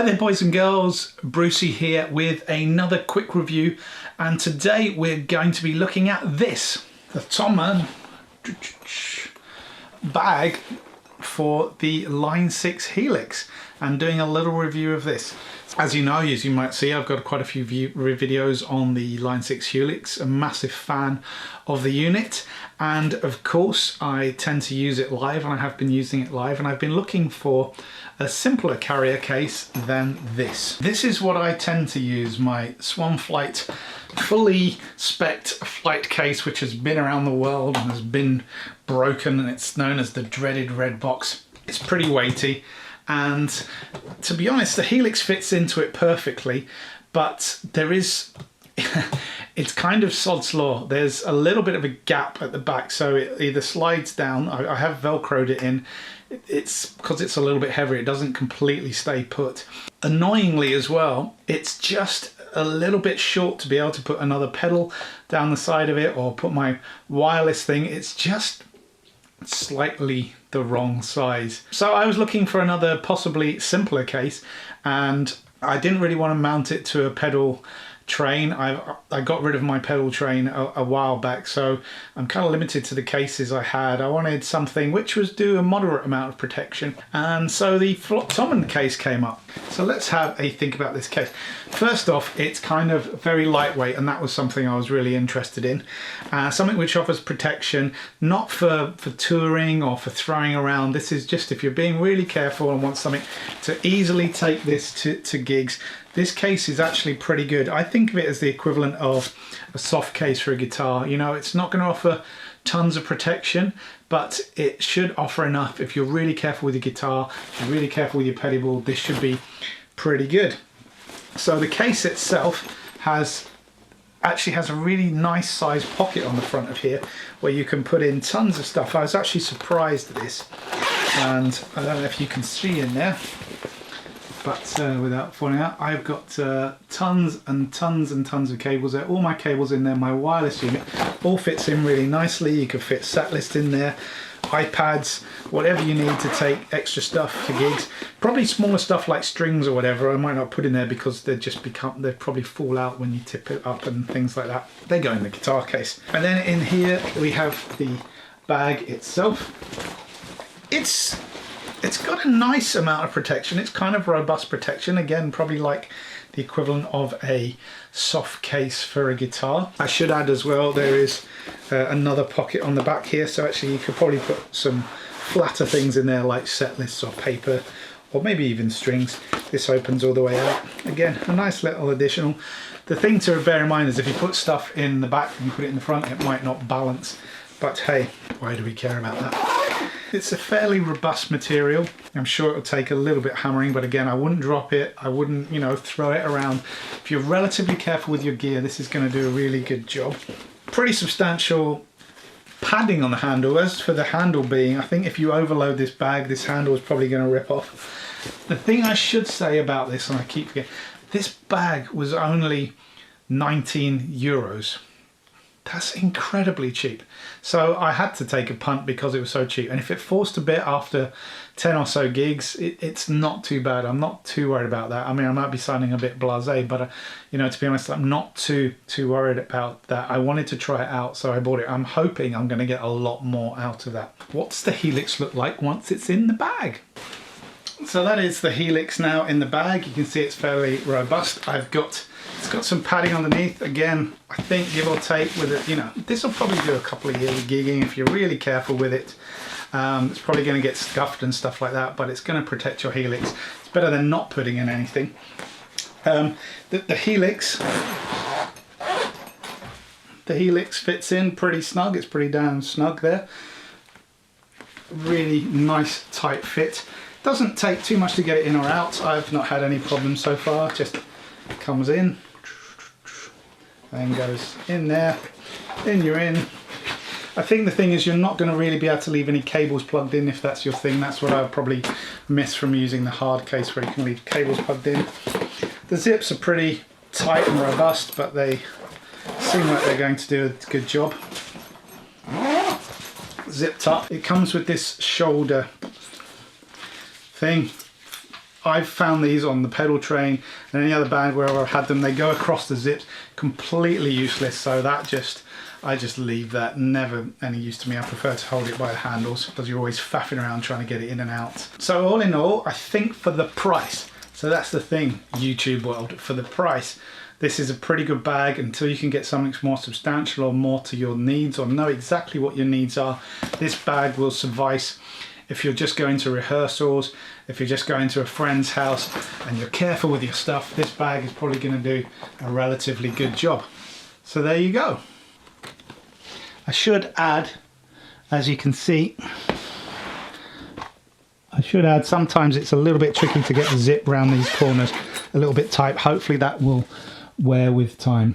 there boys and girls, Brucey here with another quick review, and today we're going to be looking at this, the Thomann bag for the Line 6 Helix, and doing a little review of this. As you know, as you might see, I've got quite a few videos on the Line 6 Helix, a massive fan of the unit, and of course I tend to use it live, and I have been using it live, and I've been looking for a simpler carrier case than this. This is what I tend to use, my Swan Flight fully spec'd flight case, which has been around the world and has been broken, and it's known as the dreaded red box. It's pretty weighty, and to be honest, the Helix fits into it perfectly, but there is it's kind of sod's law. There's a little bit of a gap at the back, so it either slides down. I have velcroed it in. It's because it's a little bit heavier, it doesn't completely stay put. Annoyingly as well, it's just a little bit short to be able to put another pedal down the side of it or put my wireless thing. It's just slightly the wrong size. So I was looking for another possibly simpler case, and I didn't really want to mount it to a pedal train. I got rid of my pedal train a while back, so I'm kind of limited to the cases I had. I wanted something which was do a moderate amount of protection, and so the Thomann case came up. So let's have a think about this case. First off, it's kind of very lightweight, and that was something I was really interested in. Something which offers protection, not for touring or for throwing around. This is just if you're being really careful and want something to easily take this to gigs. This case is actually pretty good. I think of it as the equivalent of a soft case for a guitar. You know, it's not going to offer tons of protection, but it should offer enough. If you're really careful with your guitar, if you're really careful with your pedal, this should be pretty good. So the case itself actually has a really nice sized pocket on the front of here where you can put in tons of stuff. I was actually surprised at this, and I don't know if you can see in there, but without falling out, I've got tons and tons and tons of cables there. All my cables in there, my wireless unit, all fits in really nicely. You could fit sat list in there, iPads, whatever you need to take extra stuff to gigs. Probably smaller stuff like strings or whatever I might not put in there because they probably fall out when you tip it up and things like that. They go in the guitar case. And then in here we have the bag itself. It's got a nice amount of protection. It's kind of robust protection. Again, probably like the equivalent of a soft case for a guitar. I should add as well, there is another pocket on the back here. So actually you could probably put some flatter things in there like set lists or paper, or maybe even strings. This opens all the way out. Again, a nice little additional. The thing to bear in mind is if you put stuff in the back and you put it in the front, it might not balance. But hey, why do we care about that? It's a fairly robust material. I'm sure it'll take a little bit hammering, but again, I wouldn't drop it. I wouldn't, you know, throw it around. If you're relatively careful with your gear, this is going to do a really good job. Pretty substantial padding on the handle. As for the handle being, I think if you overload this bag, this handle is probably going to rip off. The thing I should say about this, and I keep forgetting, this bag was only 19 euros. That's incredibly cheap. So I had to take a punt because it was so cheap. And if it forced a bit after 10 or so gigs, it's not too bad. I'm not too worried about that. I mean, I might be sounding a bit blasé, but you know, to be honest, I'm not too worried about that. I wanted to try it out, so I bought it. I'm hoping I'm going to get a lot more out of that. What's the Helix look like once it's in the bag? So that is the Helix now in the bag. You can see it's fairly robust. It's got some padding underneath. Again, I think give or take with it, you know, this will probably do a couple of years of gigging if you're really careful with it. It's probably going to get scuffed and stuff like that, but it's going to protect your Helix. It's better than not putting in anything. The Helix fits in pretty snug. It's pretty damn snug there. Really nice tight fit. Doesn't take too much to get it in or out. I've not had any problems so far. Just comes in and goes in there. Then you're in. I think the thing is you're not going to really be able to leave any cables plugged in if that's your thing. That's what I would probably miss from using the hard case where you can leave cables plugged in. The zips are pretty tight and robust, but they seem like they're going to do a good job. Zipped up. It comes with this shoulder thing I've found these on the pedal train and any other band where I've had them, they go across the zips, completely useless. So that I just leave that, never any use to me. I prefer to hold it by the handles because you're always faffing around trying to get it in and out. So all in all, I think for the price, so that's the thing, YouTube world, for the price, this is a pretty good bag until you can get something more substantial or more to your needs or know exactly what your needs are. This bag will suffice if you're just going to rehearsals, if you're just going to a friend's house and you're careful with your stuff, this bag is probably going to do a relatively good job. So there you go. I should add, as you can see, sometimes it's a little bit tricky to get the zip around these corners, a little bit tight. Hopefully that will wear with time.